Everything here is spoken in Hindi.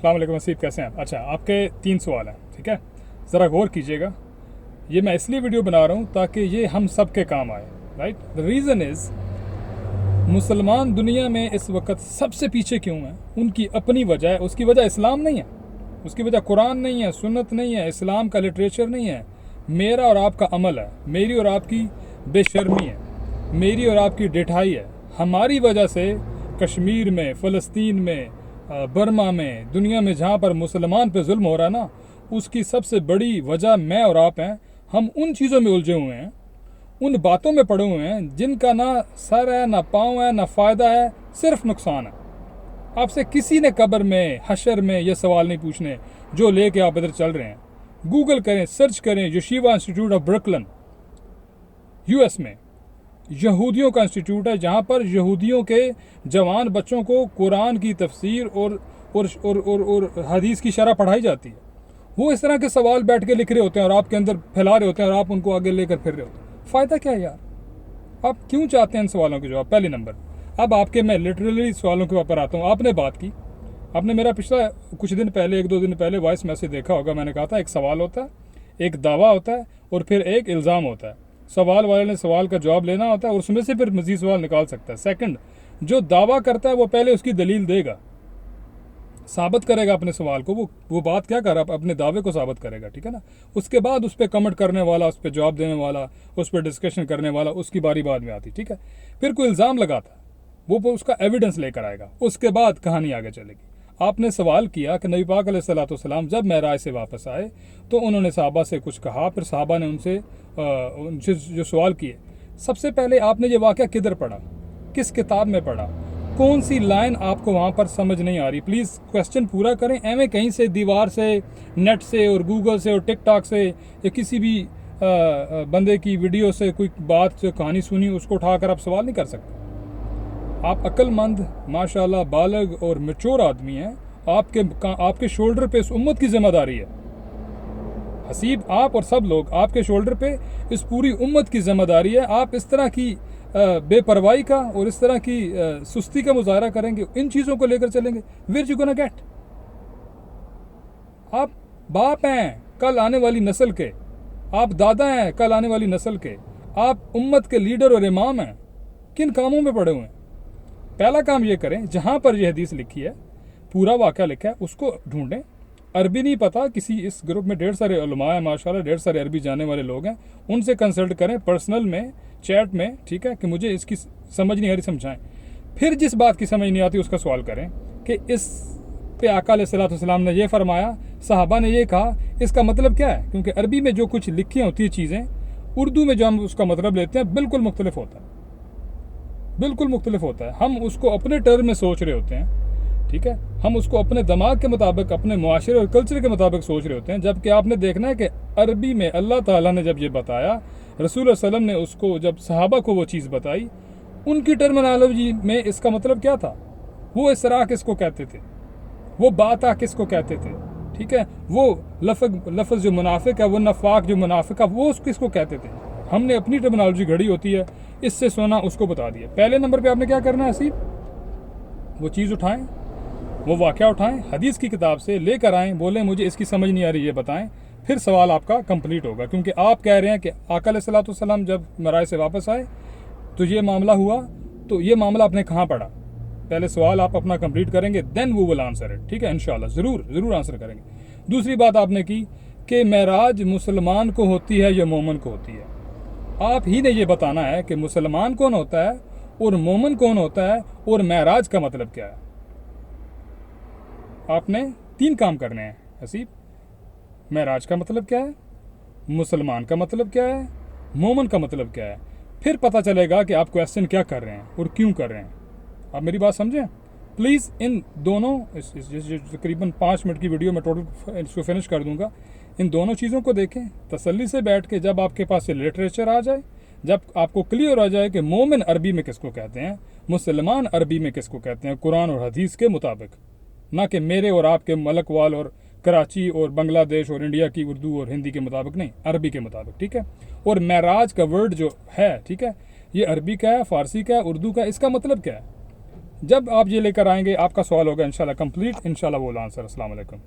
अस्सलाम वालेकुम वसीम, कैसे हैं आप? अच्छा, आपके 3 सवाल हैं, ठीक है। ज़रा गौर कीजिएगा। ये मैं इसलिए वीडियो बना रहा हूँ ताकि ये हम सब के काम आए। राइट, द रीज़न इज़ मुसलमान दुनिया में इस वक्त सबसे पीछे क्यों हैं? उनकी अपनी वजह है। उसकी वजह इस्लाम नहीं है, उसकी वजह कुरान नहीं है, सुन्नत नहीं है, इस्लाम का लिटरेचर नहीं है। मेरा और आपका अमल है, मेरी और आपकी बेशर्मी है, मेरी और आपकी डिठाई है। हमारी वजह से कश्मीर में, फ़लस्तीन में, बर्मा में, दुनिया में जहाँ पर मुसलमान पे जुल्म हो रहा है ना, उसकी सबसे बड़ी वजह मैं और आप हैं। हम उन चीज़ों में उलझे हुए हैं, उन बातों में पड़े हुए हैं जिनका ना सर है, ना पाँव है, ना फ़ायदा है, सिर्फ नुकसान है। आपसे किसी ने कब्र में, हशर में ये सवाल नहीं पूछने जो लेके आप इधर चल रहे हैं। गूगल करें, सर्च करें, यशीवा इंस्टीट्यूट ऑफ ब्रुकलिन यूएस में यहूदियों का इंस्टीट्यूट है, जहाँ पर यहूदियों के जवान बच्चों को कुरान की तफसीर और हदीस की शरह पढ़ाई जाती है। वो इस तरह के सवाल बैठ के लिख रहे होते हैं और आपके अंदर फैला रहे होते हैं और आप उनको आगे लेकर फिर रहे होते हैं। फ़ायदा क्या है यार? आप क्यों चाहते हैं इन सवालों के जवाब? पहले नंबर। अब आपके मैं लिटरली सवालों के ऊपर आता हूँ। आपने बात की, आपने मेरा पिछला कुछ दिन पहले, 1-2 दिन पहले वॉइस मैसेज देखा होगा। मैंने कहा था एक सवाल होता है, एक दावा होता है और फिर एक इल्ज़ाम होता है। सवाल वाले ने सवाल का जवाब लेना होता है और उसमें से फिर मज़ीद सवाल निकाल सकता है। सेकंड, जो दावा करता है वो पहले उसकी दलील देगा, साबित करेगा अपने सवाल को। वो बात क्या कर रहा है, अपने दावे को साबित करेगा, ठीक है ना। उसके बाद उस पर कमेंट करने वाला, उस पर जवाब देने वाला, उस पर डिस्कशन करने वाला, उसकी बारी बाद में आती, ठीक है। फिर कोई इल्ज़ाम लगाता, वो उसका एविडेंस लेकर आएगा, उसके बाद कहानी आगे चलेगी। आपने सवाल किया कि नबी पाक अलैहिस्सलाम जब महराज से वापस आए तो उन्होंने सहाबा से कुछ कहा, फिर सहाबा ने उनसे जो सवाल किए। सबसे पहले आपने ये वाक़या किधर पढ़ा, किस किताब में पढ़ा, कौन सी लाइन आपको वहाँ पर समझ नहीं आ रही? प्लीज़ क्वेश्चन पूरा करें। एवं कहीं से दीवार से, नेट से और गूगल से और टिकटॉक से या किसी भी बंदे की वीडियो से कोई बात से कहानी सुनी उसको उठाकर आप सवाल नहीं कर सकते। आप अक्लमंद, माशाल्लाह बालग और मैच्योर आदमी हैं। आपके शोल्डर पे इस उम्मत की जिम्मेदारी है। हसीब, आप और सब लोग, आपके शोल्डर पे इस पूरी उम्मत की जिम्मेदारी है। आप इस तरह की बेपरवाही का और इस तरह की सुस्ती का मुजाहरा करेंगे, इन चीज़ों को लेकर चलेंगे, वेयर यू गोना गेट? आप बाप हैं कल आने वाली नस्ल के, आप दादा हैं कल आने वाली नस्ल के, आप उम्मत के लीडर और इमाम हैं। किन कामों में पड़े हुए हैं? पहला काम ये करें, जहाँ पर यह हदीस लिखी है, पूरा वाक़या लिखा है, उसको ढूंढें। अरबी नहीं पता, किसी इस ग्रुप में ढेर सारे उलमा हैं माशाल्लाह, ढेर सारे अरबी जाने वाले लोग हैं, उनसे कंसल्ट करें पर्सनल में, चैट में, ठीक है, कि मुझे इसकी समझ नहीं आ रही, समझाएं। फिर जिस बात की समझ नहीं आती उसका सवाल करें कि इस पे आका अलैहिस्सलाम ने यह फरमाया, सहाबा ने यह कहा, इसका मतलब क्या है? क्योंकि अरबी में जो कुछ लिखी होती है चीज़ें, उर्दू में जो हम उसका मतलब लेते हैं बिल्कुल मुख्तलिफ होता है, बिल्कुल मुख्तलिफ होता है। हम उसको अपने टर्म में सोच रहे होते हैं, ठीक है, हम उसको अपने दिमाग के मुताबिक, अपने मुआशरे और कल्चर के मुताबिक सोच रहे होते हैं। जबकि आपने देखना है कि अरबी में अल्लाह ताला ने जब ये बताया, रसूल सल्लम ने उसको, जब सहाबा को वो चीज़ बताई, उनकी टर्मिनोलॉजी में इसका मतलब क्या था? वो इसरा किसको कहते थे, वो बाता किसको कहते थे, ठीक है, वो लफ्ज़ जो मुनाफिक है, वो नफाक जो मुनाफिक है, वो किसको कहते थे? हमने अपनी टर्मिनोलॉजी घड़ी होती है, इससे सोना उसको बता दिया। पहले नंबर पे आपने क्या करना है हसीब? वो चीज़ उठाएं, वो वाक़या उठाएं, हदीस की किताब से लेकर आएँ, बोलें मुझे इसकी समझ नहीं आ रही, ये बताएं। फिर सवाल आपका कंप्लीट होगा, क्योंकि आप कह रहे हैं कि आका अलैहिस्सलाम जब मराज से वापस आए तो ये मामला हुआ, तो ये मामला आपने कहाँ पढ़ा? पहले सवाल आप अपना कंप्लीट करेंगे, देन वो विल आंसर इट, ठीक है, इंशाल्लाह ज़रूर आंसर करेंगे। दूसरी बात आपने की कि महराज मुसलमान को होती है या मोमन को होती है। आप ही ने ये बताना है कि मुसलमान कौन होता है और मोमन कौन होता है और महराज का मतलब क्या है। आपने 3 काम करने हैं हसीब। महराज का मतलब क्या है, मुसलमान का मतलब क्या है, मोमन का मतलब क्या है। फिर पता चलेगा कि आप क्वेश्चन क्या कर रहे हैं और क्यों कर रहे हैं। आप मेरी बात समझें प्लीज़। इन दोनों, तकरीबन 5 मिनट की वीडियो में टोटल इसको फिनिश कर दूंगा। इन दोनों चीज़ों को देखें तसल्ली से बैठ के। जब आपके पास से लिटरेचर आ जाए, जब आपको क्लियर हो जाए कि मोमिन अरबी में किसको कहते हैं, मुसलमान अरबी में किसको कहते हैं, कुरान और हदीस के मुताबिक, ना कि मेरे और आपके मलकवाल और कराची और बांग्लादेश और इंडिया की उर्दू और हिंदी के मुताबिक नहीं, अरबी के मुताबिक, ठीक है। और महराज का वर्ड जो है, ठीक है, ये अरबी का है, फ़ारसी का है, उर्दू का है, इसका मतलब क्या है? जब आप ये लेकर आएंगे आपका सवाल होगा इंशाल्लाह कंप्लीट, इंशाल्लाह वो आंसर। अस्सलाम वालेकुम।